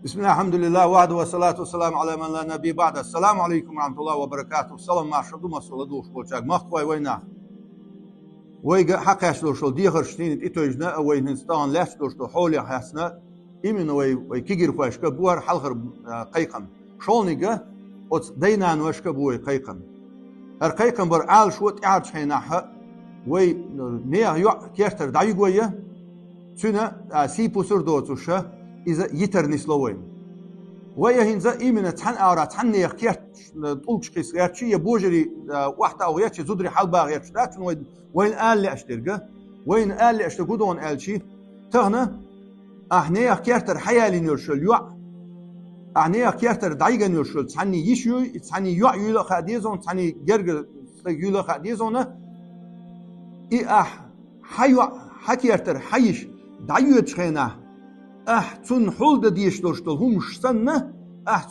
بسم الله الحمد لله وحده والصلاة والسلام على من لا نبي بعد. السلام عليكم ورحمة الله وبركاته. السلام مع شدو مسؤول دوش بولشاق مخوي وينا ويجا حقاش دوشل ديخر شتين إتوجنا وين هنستان لاش دوشل حولي حسنا إمن وي كيجر خوش كبوار حلقر قيقم شولنيجا أت دينان وش كبوي قيقم هر قيقم بر عال شوت إعاد شيناها وي نيا يع كيرتر دايجوية تنا سي بوسر دوتوشة إذا يتر نسلوين ويا هنزا إيمنا تحن أورا تحن يخيات طولش كيس ياتشي يبوجري واحدة أو ياتشي زودري حلبا ياتش لكن وين قال لي أشترقه وين قال لي أشترقودون قال شي تهنا أحنا يخياتر حيالي نرشل يوع أحنا يخياتر دايجا نرشل تحني يشيو تحني يوع يولا خاديزون تحني جرجر يولا خاديزون إيه حيوع حكياتر حيش دايو تشخينه تون حول ده ديش دورشتل هم مش سنة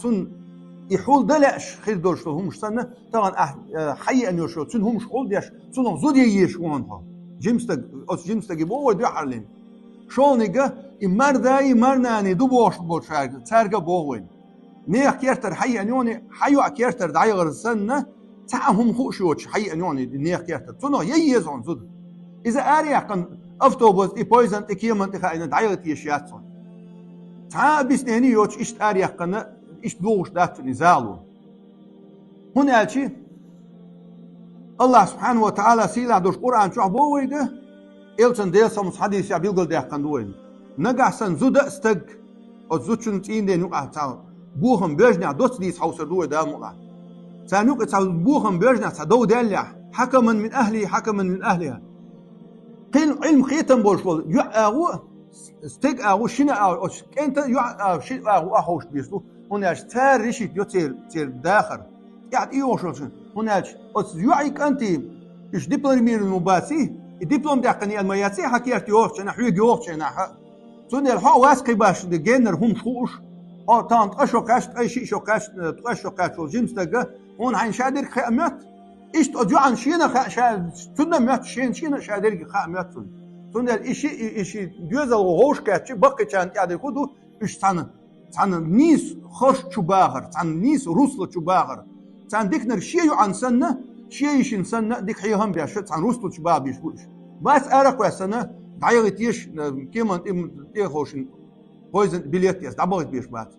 تون يحول ده لأش خير دورشتل هم مش سنة طبعا حي أن يرشل تون هم مش حول ديش تون زود ييش وانها جيمس تجيبوه ودي حرلين شو نيجا إمرنا دو بوش بولشاق تارجع بوين نيح كيرتر حي أن يوني حيو كيرتر دعي غير سنة تعهم خوشوش حي أن يوني نيح كيرتر تون ييزون زود إذا أريح كان أفتوبوس إبويزن تكيمن تخاين دعي تيشياتون تعابس نهني يوتش إشت أريح قنا إشت دوغش دات نزالو هنا ألشي الله سبحانه وتعالى سيلا دوش قرآن شو عبويقه إلتن ديل سمس حديث يعبيلقل ديح قندوين نقع سن زود استق أو زود شن تين دي نوقع تعال بوهم بيجنع دوت ديس حوصر دوي دا مقع تانوك تعال بوهم بيجنع تعدو دالع حكما من أهلي حكما من أهلها علم خيتم بولشول يعاو استيق أو شنا أو أنت يع شيء أو أحوش بيسلو هناش تاريشيت يصير داخل يعني إيه وشلون هناش أس يعيك أنت إيش دبلومي المباسي الدبلوم ده قني المياتي حكيت يوفش أنا حيج يوفش أنا تون الحق واسقي باش الجينر هم شوش أو تانت أشوكاش أي شيء شوكاش أشوكاش والجيمس ده هون عين شادر خامات إيش تأجو عن شينا شاد تون مات شينا شادر خامات تون الإشي جزء وهوش كاتش بقى كان قاعد يقولوا إيش تان نيس خوش شباهر تان نيس روسل شباهر تان ديكنر شيء عن سنة شيء يشين سنة ديك حيهم بيش تان روسل شباه بيشوش بس أرق سنة دعيت يش كمان تيخوشن بويزن بليت يس دعبت بيش بات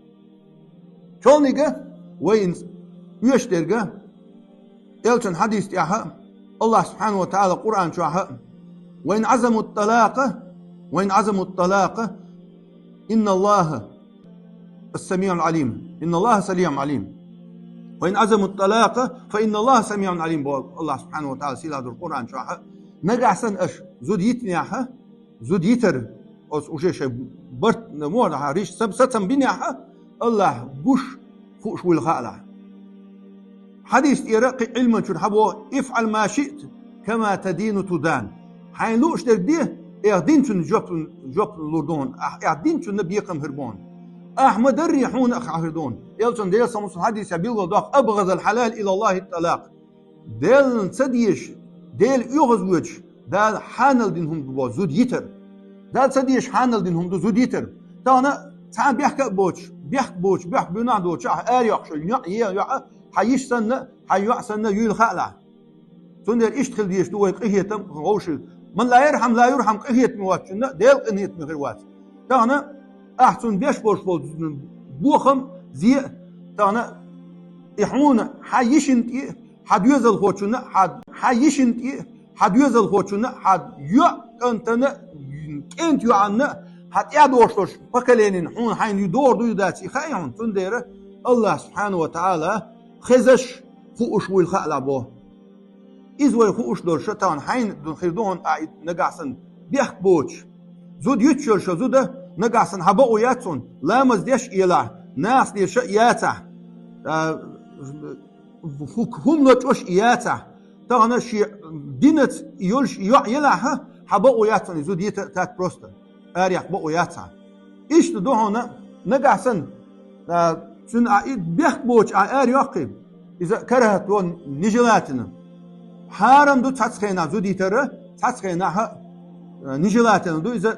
شو نيجا وين يشترجا إلتن حديث ياها الله سبحانه وتعالى قرآن شوها وإن عزموا الطلاق إن الله السميع العليم إن الله سميع عليم وإن عزموا الطلاق فإن الله سميع عليم الله سبحانه وتعالى سيلا هذا القرآن شوها نجع سن أش زود يتنياها زود يتر وش برت نمور عريش ستم بنياها الله بوش فوش والخالع حديث إيراقي علما شو حبوا افعل ما شئت كما تدين تدان حين لوش ترديه اعدين شن جوب لوردون اعدين شن نبيكم هربون احمد الريحون اخ هردون يلشن ديل سمس حديث يبيل ضاق ابغض الحلال الى الله الطلاق ديل سديش ديل يغزوج دال حانل دينهم دو زود يتر دال سديش حانل دينهم دو زود يتر تانا تعال بيحكي بوش بينا دوش اريح شو يا حيش سنه حيوع سنه يل خلع تندر اشتغل ديش دو قهيتم غوش من لا يرحم قهيت مواتشنا ديل قهيت من غير وات تانا احسن بيش بوش بوخم زي تانا يحون حيشنتي حد يزل خوتشنا حيشنتي حد يزل خوتشنا حد انتنا انت يعنا حد يدورش بكلين حون حين يدور دو داتي خايون تندر الله سبحانه وتعالى خزش فوش والخلع بو إزوي خوش دور شتان حين دون خيردون نقعسن بيحك بوش زود يتشل شو زود نقعسن هبقوا ياتون لامز ديش إيلا ناس ديش ياتا هم نتوش ياتا تانا شي دينت يولش يلاها هبقوا ياتون زود يتات بروستا أريح بقوا ياتا إيش تدوهنا نقعسن سن بيحك بوش أريحكم إذا كرهت ون نجلاتنا حرام دو تسخينا زودي ترى تسخينا نجلاتنا دو إذا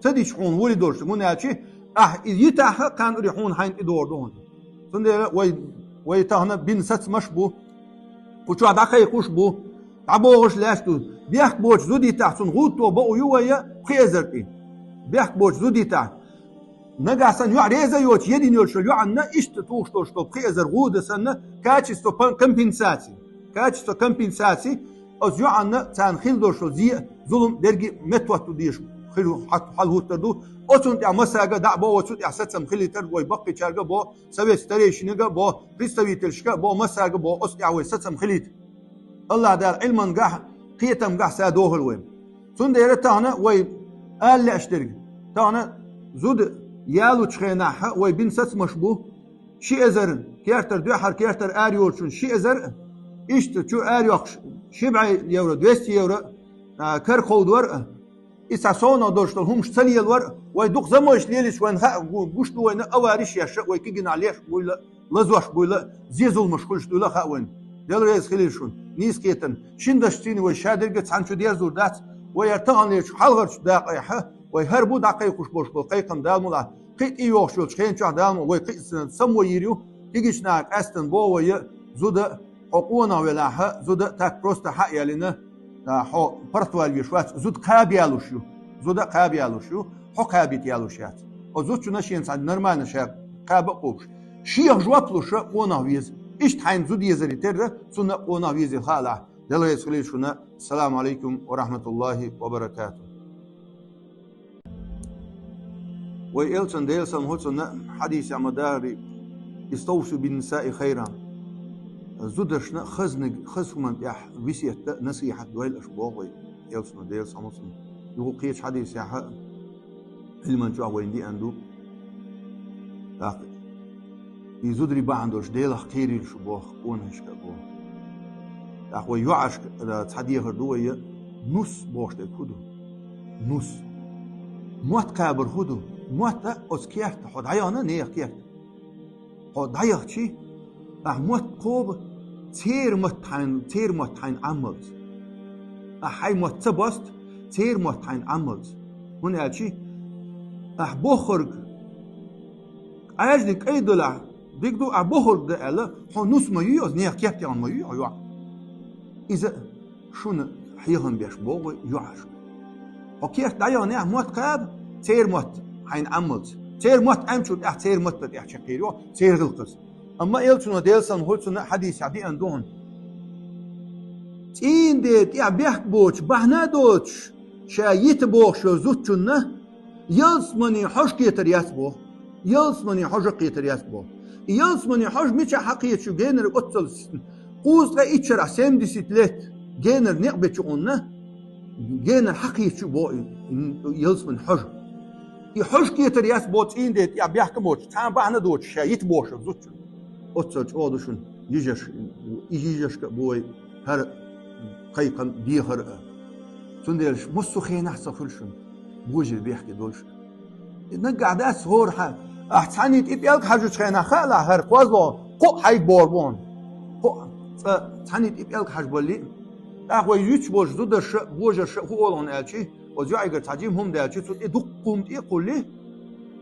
تديش خون ولي دورش من هالشيء يتاح كان ريحون حين إدور دون سندير وي تهنا بين ست مشبو كوشو عداكي كوشبو عبوغش لاشتو بيحك بوش زودي تحسن غوتو بو يويا خيزرتي بيحك بوش زودي تحت نجاسن يو عريزة يوش يدين يوشل يو عنا إشت توشتو بخيزر غود سنة كاتشستو كمبنساتي أز يو عنا تان خيل دوشل زي ظلم درجي متوتو ديش خيلو حل هو تردو أصون تع مساجة دعبو وصوت إحساسهم خيل ترد ويبقي شارجة بو سوي ستريشنجة بو ريستوي تلشكة بو مساجة بو أصل عوي ستهم خيلت الله دار علما جح قيتم جح سادوه الوين سون ديرة تانا وي قال لي أشتري تانا زود يالو تخيناها وي بين ست مشبوه شي أزرن كيرتر دوحر كيرتر آريولشون شي أزر إشت شو آريوخش شبع يورو 200 يورو كر خودور إساسونا دوشتل هم شتلي الور ويدوق زموش ليلش وين قشتو وين أواريش يا وي كيجن عليش بولا لزوش بولا زيزول مشكلش دولا خاوين دل ريز خليشون نيس كيتن شندشتيني وشادرجت سانشو دير زوردات ويرتغن ليش حلغرش داقيحه ويهربو داقيقوش بوش قيقن دالمولا قيت إيوخشول شخين شو دالمو ويقيت سمو يريو يجيش ناك أستن بو وي زود حقونا ولاها زود تاك بروستا حق يالينا حو برتوال يشوات زود قابيالوشيو زود قابيالوشيو حو قابيت يالوشيات وزود شو نشين سعد نرمان شاب قابقوش شيخ جوابلوش قونا ويز إشت حين زود يزري تر سنة قونا ويز الخالع دلو يسخلي شنا السلام عليكم ورحمة الله وبركاته وإلسن ديلسن هوتسن حديث عمداري استوصوا بالنساء خيرا زودشنا خزمن يح ويسيت نصيحة دويل أشبوه وي إلسن ديلسن هوتسن يقول قيش حديث يح علما جوا وين دي أندو يزودري بعندوش ديلخ كيري الشبوه قونهش كبوه وي يعش تحديه هردوه نص بوش دي كودو نص موت كابر هدو موت أسكيرت حد عيانا نيخ كيرت حد عيخ شي موت قوب تير متحين عملت حي موت تبست تير متحين عملت من قال شي بخرج عاجنك أي دولار بيقدو بخرج ده ألا حو نص ما يوز نيخ كيرت يان ما يوع إذا شون حيهم بيش بوغ يوعش وكيرت عيانا موت كاب تير موت حين عملت تير موت أمشود تير موت بدي أحكيرو تير غلقس أما يلتنا ديلسن هولتنا حديث عدي عندهم تين ديت بيحك بوش بحنا دوش شايت بوش زوتشنا يلسمني حش كيتر يسبو يلسمني حش كيتر يسبو يلسمني حش مش حقيقة شو جينر قتل قوس لا إتشرع سام ديسيتلت جينر نقبة شو قلنا جينر حقيقة شو بو يلسمن حش يحش كيتر يسبو تين ديت بيحك بوش تام بحنا دوش شايت بوش زوتشن أتصل أودشون يجيش بوي هر قيقا بيهر سنديرش مستخين أحسن فلشون بوجي بيحكي دولش نقع ده سهور حال أحسنيت إبيالك حاجة خينا خالا هر قوازلو قو حي بوربون قو أحسنيت إبيالك حاجة بولي أخوي يوش بوش زودش بوجش هو أولون ألشي وزيو أيقر تعجيم هم ده ألشي سود إدقهم إيقول لي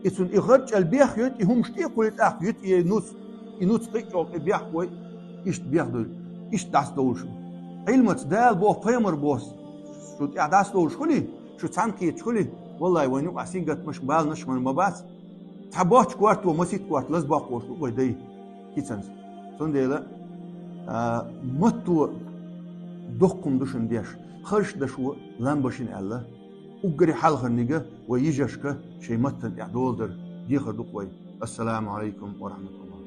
إسون إخرج البيخ يوت إهم شتي يقول أخ يوت ينوس ينوس قيقوك بيحكوي إيش بياخدول إيش داس دولشو علمت دال بو فيمر بوس شو داس دولش خلي شو تانكي خلي والله وينو عسين قد مش بال نش من مباس تبوش كوارت ومسيت كوارت لز باقوش ويدي كيتسنس سنديلا متو دقم دشن ديش خرش دشو لامبشين الله وقري حلخر نيجا ويجشك شي متن اعدول در ديخر دقوي السلام عليكم ورحمة الله